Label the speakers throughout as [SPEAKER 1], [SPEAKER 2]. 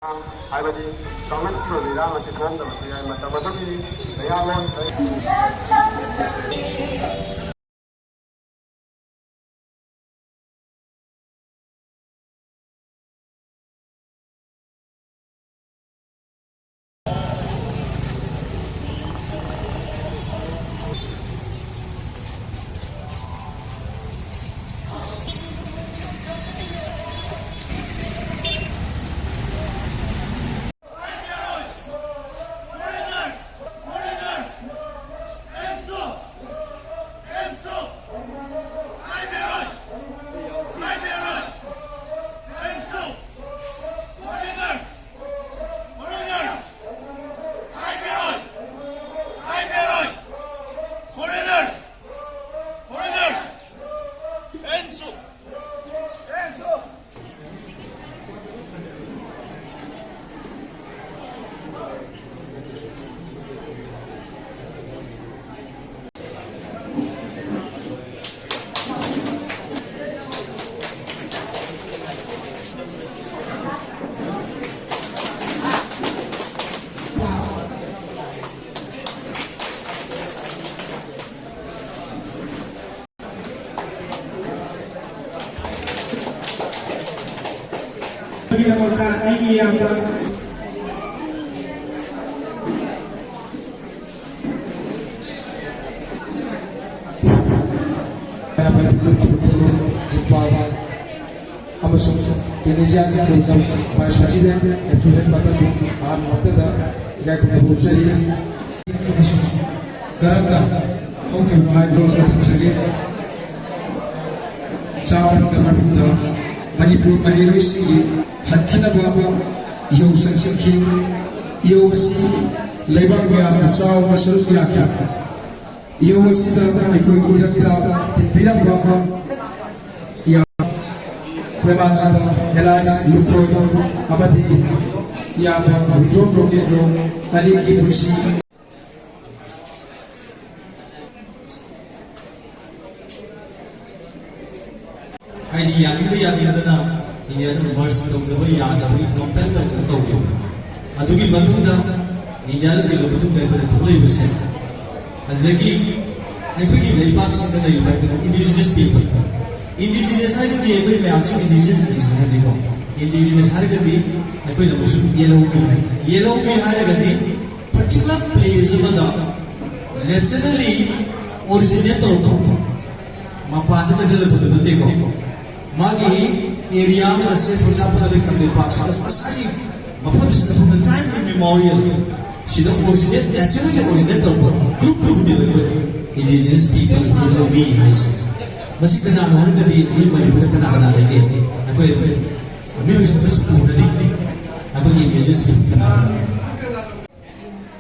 [SPEAKER 1] Haibadi government program ati thom da mati mata mata bi naya lon
[SPEAKER 2] kita melakukan ini yang amasung Indonesia sebelum Vice President Absolut Badan Ahmad Muqtada Jacob Bujari amasung Karamda Hokem Hydro Terusagi Sawan Kamarunda Manipur Mahirisi Hakina Baba Yo Sansikhi Yo Wasi Lebak Mya Chao Masruf Yakya Yo Wasi da Ikoi Irakta Tipiram Baba Ya Premananda Elias Lukhoy Abadi Ya Baba John Rokedro Ali Kibusi
[SPEAKER 3] Ini yang itu yang itu na ini ada versi untuk dewa ya ada bagi konten tertentu ya. Atau kita betul dah ini ada di luar betul dari terlalu besar. Ada lagi aku ini lepas kita dari lepas indigenous people. Indigenous hari ini apa yang aku indigenous hari ini. Indigenous hari ini apa yang maksud yellow hari ini particular place mana naturally originate orang. Mapa ada saja betul betul tengok. Magi area में से for example अभी कंदे park से असली मतलब से from the time immemorial सीधा originate naturally originate तो group indigenous people yellow me nice masih kena orang dari ini Manipur kena lagi aku bisa masuk ni aku indigenous people kena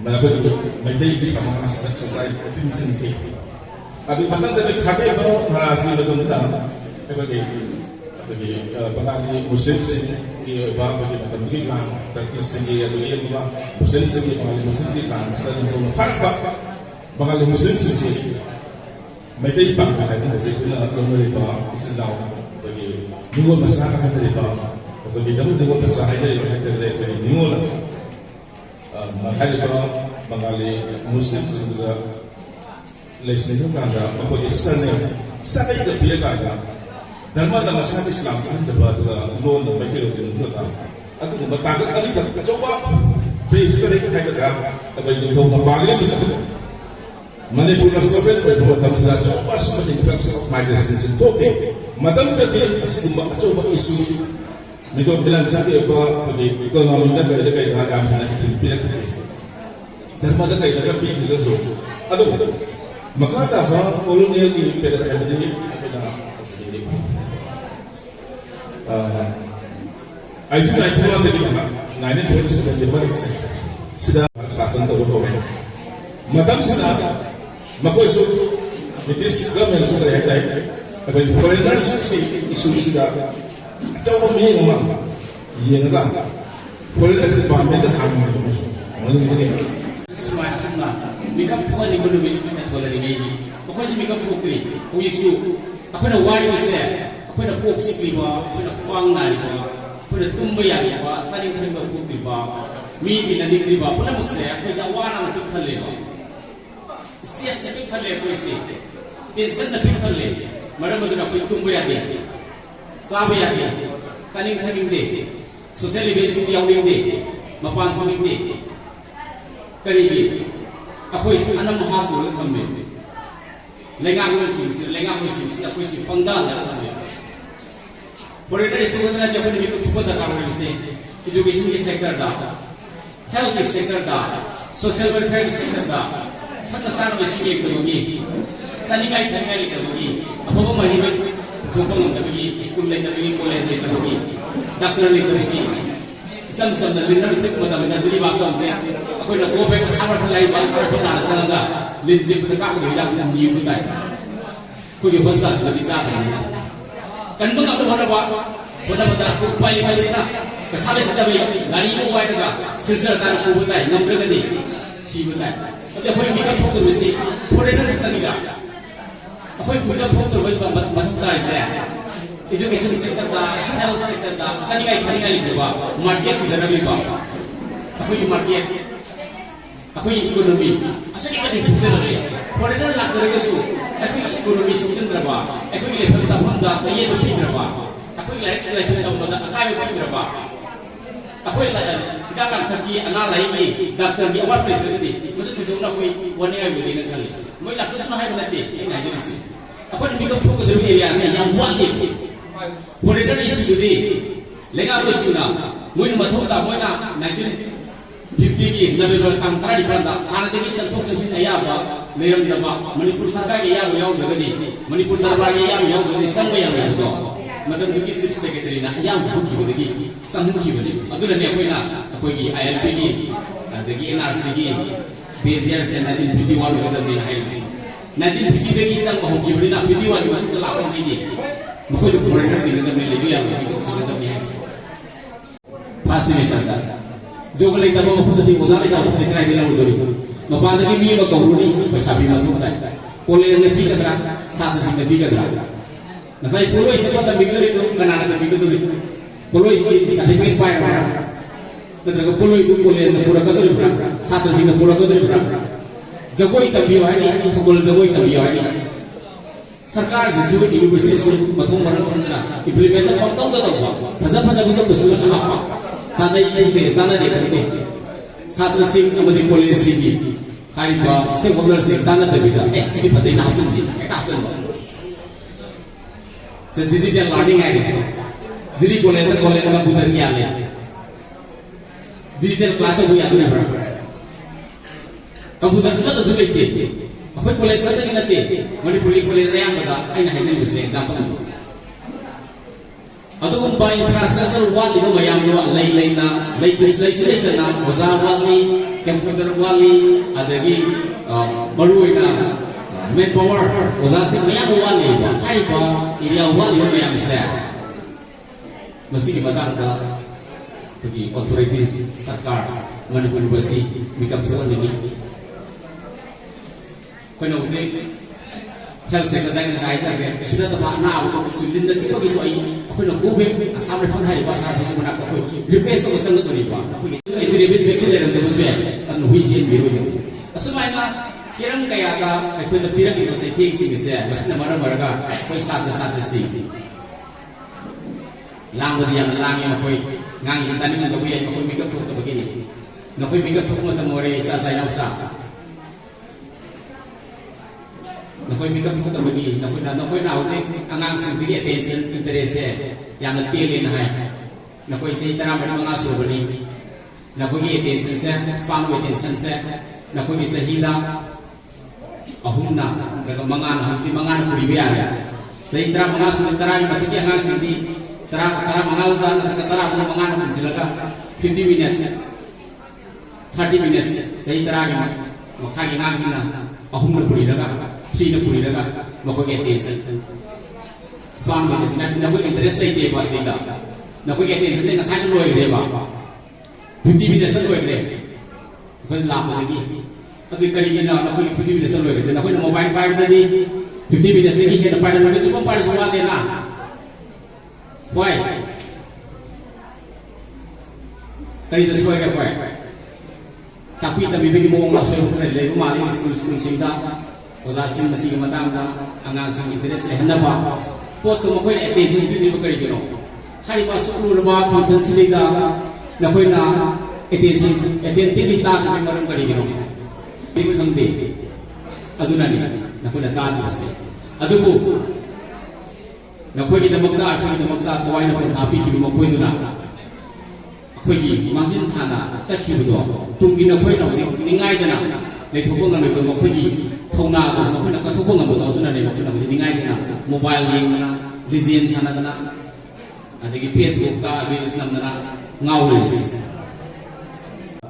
[SPEAKER 4] Manapur menjadi bisa mengasah society itu sendiri. Abi mata dari kaki baru merasa betul betul bagi bagi Muslim sendiri bagi bagi kan bagi sendiri bagi Muslim sendiri bagi Muslim kan sudah tentu farq bagi Muslim sendiri mereka ibarat ada hasil kemudian Islam bagi dua masyarakat dari bagi dua masyarakat dari dua bagi Muslim sendiri lesnya kan apa Islam sampai ke pilihan Dharma dan masyarakat Islam kan coba loan dan macam itu juga. Aku bertanggung kali tak coba base kali kita kerja, tapi itu tahu balik itu. Manipur nasional berbuat dalam segala coba seperti influx of migration itu. Madam tadi asyik coba isu. Mereka bilang sahaja apa bagi ekonomi dan kerja agama dan tidak. Dharma dan kerja pergi juga so. Aduh, maka apa kolonial ini pada hari ini I do like to know that nine twenty seven the money sida sasan tahu tahu madam sida makoisu it is government so that but foreigners isu sida tahu apa ni mama ye naga foreigners department dah ham mana ni
[SPEAKER 5] semacamnya mikap tuan ni belum ini tuan ni makoisu mikap tuan ni isu apa nak wari saya Pwede kuok sikli ba, pwede kuang nari ba, ꯑꯩꯈꯣꯏꯅ ꯇꯨꯝꯕ ꯌꯥꯗꯕ ꯆꯥꯅꯤꯡ ꯊꯛꯅꯤꯡꯕ ꯄꯣꯛꯇ꯭ꯔꯤꯕ ꯃꯤ ꯇꯤꯟꯅꯅꯤꯡꯗ꯭ꯔꯤꯕ ꯄꯨꯝꯅꯃꯛꯁꯦ ꯑꯩꯈꯣꯏꯁꯦ ꯋꯥꯅ ꯄꯤꯛ ꯊꯜꯂꯦꯕ ꯁ꯭ꯇ꯭ꯔꯦꯁꯅ ꯄꯤꯛ ꯊꯜꯂꯦ ꯑꯩꯈꯣꯏꯁꯦ ꯇꯦꯟꯁꯟꯅ ꯄꯤꯛ ꯊꯜꯂꯦ ꯃꯔꯝ ꯑꯗꯨꯅ ꯑꯩꯈꯣꯏ ꯇꯨꯝꯕ ꯌꯥꯗꯦ ꯆꯥꯕ ꯌꯥꯗꯦ ꯆꯥꯅꯤꯡ ꯊꯛꯅꯤꯡꯗꯦ ꯁꯣꯁꯤꯌꯦꯜ ꯏꯚꯦꯟꯁꯤꯡ ꯌꯥꯎꯅꯤꯡꯗꯦ ꯃꯄꯥꯟ ꯊꯣꯛꯅꯤꯡꯗꯦ ꯀꯔꯤꯒꯤ ꯑꯩꯈꯣꯏꯁꯤ ꯑꯅꯝ ꯑꯍꯥ ꯆꯨꯔꯒ ꯊꯝꯃꯦ ꯂꯩꯉꯥꯛꯂꯣꯟꯁꯤꯡꯁꯤꯅ ꯑꯩꯈꯣꯏꯁꯤ ꯄꯪꯗꯥꯅꯔꯒ ꯊꯝꯃꯦ ꯐꯣꯔꯦꯅꯔ ꯏꯁꯨꯒꯗꯅ ꯑꯩꯈꯣꯏꯅ ꯃꯤꯀꯞ ꯊꯣꯛꯄ ꯗꯔꯀꯥꯔ ꯑꯣꯏꯔꯤꯕꯁꯦ ꯏꯗꯨꯀꯦꯁꯟꯒꯤ ꯁꯦꯛꯇꯔꯗ ꯍꯦꯜꯊꯀꯤ ꯁꯦꯛꯇꯔꯗ ꯁꯣꯁꯤꯌꯦꯜ ꯋꯦꯜꯐꯤꯌꯔꯒꯤ ꯁꯦꯛꯇꯔꯗ ꯐꯠꯇ ꯆꯥꯅꯕ ꯏꯁꯤꯡ ꯂꯩꯇꯕꯒꯤ ꯆꯥꯅꯤꯡꯉꯥꯏ ꯊꯛꯅꯤꯡꯉꯥꯏ ꯂꯩꯇꯕꯒꯤ ꯑꯐꯕ ꯃꯍꯩꯔꯣꯏ ꯄꯨꯊꯣꯛꯄ ꯉꯝꯗꯕꯒꯤ ꯁ꯭ꯀꯨꯜ ꯂꯩꯇꯕꯒꯤ ꯀꯣꯂꯦꯖ ꯂꯩꯇꯕꯒꯤ ꯗꯥꯛꯇꯔ ꯂꯩꯇꯕꯒꯤ ꯏꯁꯝ ꯁꯝꯅ ꯂꯤꯟꯅꯔ ꯆꯤꯛꯄ ꯃꯇꯝꯗ ꯖꯤꯔꯤꯕꯥꯝ ꯇꯧꯗꯦ ꯑꯩꯈꯣꯏꯅ ꯒꯣꯕꯦꯛ ꯑꯁꯥꯔꯛꯄ ꯂꯩꯔꯤꯕ ꯑꯁꯥꯔꯛꯄ ꯇꯥꯅ ꯆꯪꯉꯒ ꯂꯤꯟ ꯆꯤꯛꯄꯗ ꯀꯥꯞꯄꯒꯤ ꯍꯤꯗꯥꯛ ꯅꯤꯕ ꯇꯥꯏ ꯑꯩꯈꯣꯏꯒꯤ ꯍꯣꯁꯄꯤꯇꯥꯜꯁꯤꯗꯗꯤ ꯆꯥꯗꯕꯅꯤꯅ ꯀꯟꯕ ꯉꯝꯅꯕ ꯍꯣꯠꯅꯕꯗ ꯎꯄꯥꯏ ꯂꯩꯇꯕꯅꯤꯅ ꯄꯩꯁꯥ ꯂꯩꯇꯕꯩ ꯒꯥꯔꯤ ꯑꯃ ꯋꯥꯏꯔꯒ ꯁꯤꯜꯆꯔ ꯇꯥꯅ ꯄꯨꯕ ꯇꯥꯏ ꯉꯝꯗ꯭ꯔꯒꯗꯤ ꯁꯤꯕ ꯇꯥꯏ ꯑꯗꯨ ꯑꯩꯈꯣꯏ ꯃꯤꯀꯞ ꯊꯣꯛꯇꯕꯁꯤ ꯐꯣꯔꯦꯅꯔ ꯈꯛꯇꯅꯤꯗ ꯑꯩꯈꯣꯏ ꯃꯤꯀꯞ ꯊꯣꯛꯇꯕ ꯃꯊꯧ ꯇꯥꯔꯤꯁꯦ education sector, health sector, sanigai thanigai liba, market sidaraliba. Aku market, aku economy. Asal kita di sumber lagi. Foreigner laksana kesu, aku economy sumber berapa? Aku level sabun dah, ini lebih berapa? Aku lesson tahu dah, aku lebih berapa? Aku dalam tergi anak lagi, dokter di awal berarti. Maksud tu orang aku wanita yang begini kali. Mau laksana hai berarti, ini aja sih. Aku ni mikir tu kedua area saya yang wajib. Foreigner isu jadi, lega apa isu na? Mungkin mahu tak, mungkin na 1950 November antara di perantau. Karena ini contoh contoh ayah apa? Leram dama, Manipur sarkar ayah yang berani, Manipur darbar ayah yang berani, sampai yang berani. Macam begini sip secretary na, ayah buki begini, sambung buki begini. Aduh nanti aku na, aku lagi ILP ni, lagi NRC ni, BZR sen 1951 kita beri high risk. 1950 lagi sang mahu buki begini, 51 juga kita lakukan ini. Mungkin itu mereka sih kita beli lebih yang itu kita beri high risk. Pasti misalnya. जो कल इतना वो खुद भी गुज़ारे का वो कितना दिन लग गई मपाद की भी वो कबूली बसाबी मत होता है कॉलेज में भी कर रहा साथ में भी कर रहा नसाई पुलो इसे पता बिगड़ तो कनाडा में बिगड़ तो पुलो इसे सर्टिफिकेट पाए रहा तो जब पुलो itu कॉलेज में पूरा कर रहा साथ में पूरा कर रहा जब कोई तभी है नहीं तो कॉलेज जब कोई तभी है नहीं सरकार से जो यूनिवर्सिटी से मथुम मरन बंदरा इम्प्लीमेंट करता होगा फजा फजा भी तो कुछ ना sana ini sana deh satu sim kemudian polisi ini hari bah stakeholder sih tanah terbita sini pasti nafsu sih nafsu sedikit yang learning aja jadi kolej nggak butuh kian ya digital class itu ya tuh berapa komputer kita tuh sulit deh apa kolej kita ini nanti Manipur kolej yang berapa ini hasil bisa example atau umpah infrastruktur wal itu bayang doa lain na bazar wali, komputer wali, ada lagi baru ina manpower, bazar sih bayang wali, hari bah area wali itu bayang besar. Masih dibatang dah bagi otoritas sarkar Manipur University mikap tuan ini. Kena uji health sector dengan saya saja sudah tepat nak sudah tidak cukup isu ini aku nak gubeng asal mereka hari pasar ini mana aku request tu kesan tu ni pak aku itu request vaksin dalam tu saya kan hujan biru ni semuanya kiram kaya ada aku itu pirang itu saya tinggi saya masih nama mereka aku satu sih lang yang aku ngang tadi dengan aku yang aku mikir tu begini aku mikir tu macam orang saya nak Nakoi mikap kita begini, nakoi nahu tu, angang sendiri attention interest yang terpilih nahai, nakoi sih tanam beri mengasuh begini, nakoi attention span attention nakoi bisa hilang, ahumna, mereka harus dimangan kuribiar ya, sehingga tanam mengasuh tanam mati dia angang sendiri, tanam mengasuh tanam mengangan silakan 50 minutes, 30 minutes, sehingga tanam makan angang sini, ahumna kuribiar. Sini pun ini kan, makoi attention, spam itu sih, nakoi interest itu apa sih dah, nakoi attention itu ngasih loy deh bah, 50 minutes tu loy deh, kau lama lagi, atau kali ini nakoi 50 minutes tu loy deh, nakoi mobile phone tadi 50 minutes lagi kita pada nanti cuma pada semua deh lah, why? kari da soy ga kwai tapi tabi bigi mo ngla soy ko le ma ni school singda oza sing masi ga matam da angang sing interest le handa ba pot to mo ko ne attention bi ni ba kari gino hai ba su lu ba function siliga na ko na attention ta ka maram kari gino bi khangbe aduna ni na ko na ta du se adubu na ko gi da magda kawai na pa tapi ki mo ko na ko gi mangin thana sakhi bu do tung gi na ko na ni ngai da na le thu bong na me ko gi thona do mo ko na ka thu bong na do aduna ni mo ko na ni ngai da na mobile game na legend sana da na adagi Facebook ka Islam da na ngau le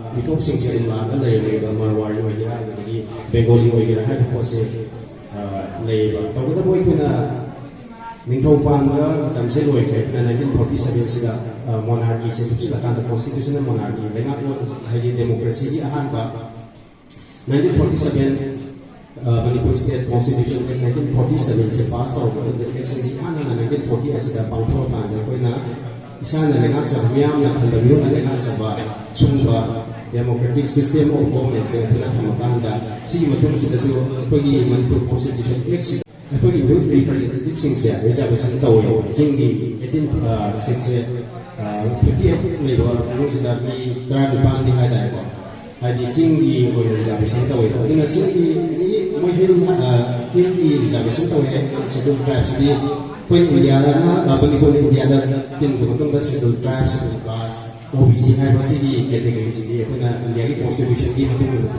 [SPEAKER 3] Mitop sing sering laga le marwari wa gira adagi Bengali wa gira hai ko se le ba to da boy kuna Ningthau Panda tamse loi ke na 1947 sida monarchy se tu sila kan constitutional monarchy lenga lo haji democracy di ahan ba 1947 Manipur state constitution ke 1947 se pass out the election si ana na 1940 sida pangtho ta na ko na isa na lenga sa miam na kan yo na lenga sa ba chungba democratic system of government se thila thamakanda si matum sida so ko gi Manipur constitution election Actually, youth representative singsia reservation tahu jinggi etin singsia 58 level musida di tran depan di ada itu ada jinggi reservation tahu itu dengan jinggi ini mahil di reservation tahu scheduled tribes di pun India na bagi pun India dan kemudian ke scheduled tribes scheduled class OBC hai masih di kategori sini pun India di constitution di mana itu